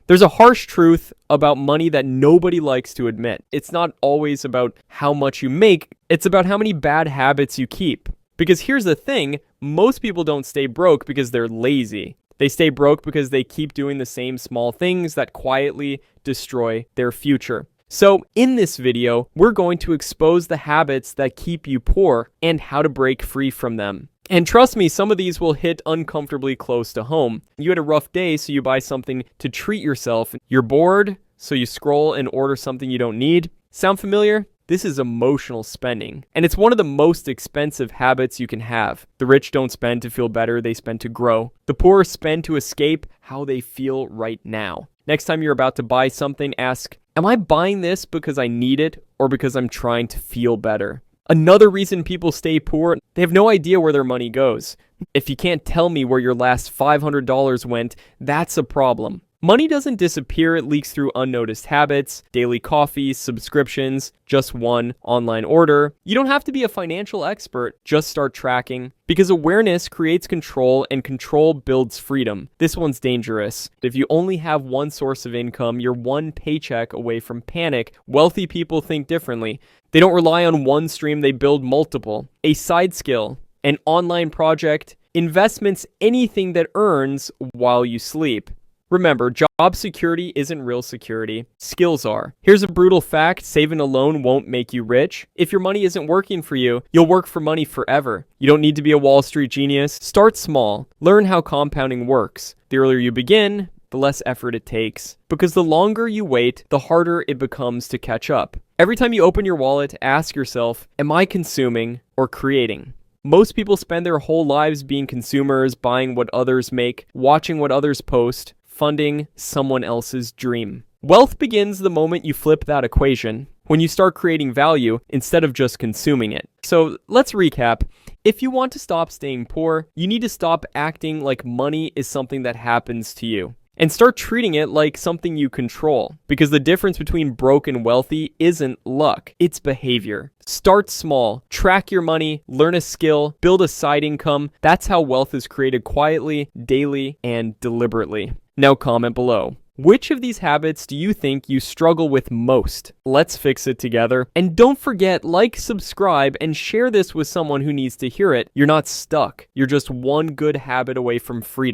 There's a harsh truth about money that nobody likes to admit. It's not always about how much you make, it's about how many bad habits you keep. Because here's the thing, most people don't stay broke because they're lazy. They stay broke because they keep doing the same small things that quietly destroy their future. So in this video, we're going to expose the habits that keep you poor and how to break free from them. And trust me, some of these will hit uncomfortably close to home. You had a rough day, so you buy something to treat yourself. You're bored, so you scroll and order something you don't need. Sound familiar? This is emotional spending, and it's one of the most expensive habits you can have. The rich don't spend to feel better, they spend to grow. The poor spend to escape how they feel right now. Next time you're about to buy something, ask, am I buying this because I need it or because I'm trying to feel better? Another reason people stay poor, they have no idea where their money goes. If you can't tell me where your last $500 went, that's a problem. Money doesn't disappear, it leaks through unnoticed habits, daily coffee, subscriptions, just one online order. You don't have to be a financial expert, just start tracking. Because awareness creates control and control builds freedom. This one's dangerous. If you only have one source of income, you're one paycheck away from panic. Wealthy people think differently. They don't rely on one stream, they build multiple. A side skill, an online project, investments, anything that earns while you sleep. Remember, job security isn't real security. Skills are. Here's a brutal fact, saving alone won't make you rich. If your money isn't working for you, you'll work for money forever. You don't need to be a Wall Street genius. Start small. Learn how compounding works. The earlier you begin, the less effort it takes. Because the longer you wait, the harder it becomes to catch up. Every time you open your wallet, ask yourself, am I consuming or creating? Most people spend their whole lives being consumers, buying what others make, watching what others post, funding someone else's dream. Wealth begins the moment you flip that equation, when you start creating value instead of just consuming it. So let's recap. If you want to stop staying poor, you need to stop acting like money is something that happens to you and start treating it like something you control. Because the difference between broke and wealthy isn't luck, it's behavior. Start small, track your money, learn a skill, build a side income. That's how wealth is created quietly, daily, and deliberately. Now comment below. Which of these habits do you think you struggle with most? Let's fix it together. And don't forget, like, subscribe, and share this with someone who needs to hear it. You're not stuck. You're just one good habit away from freedom.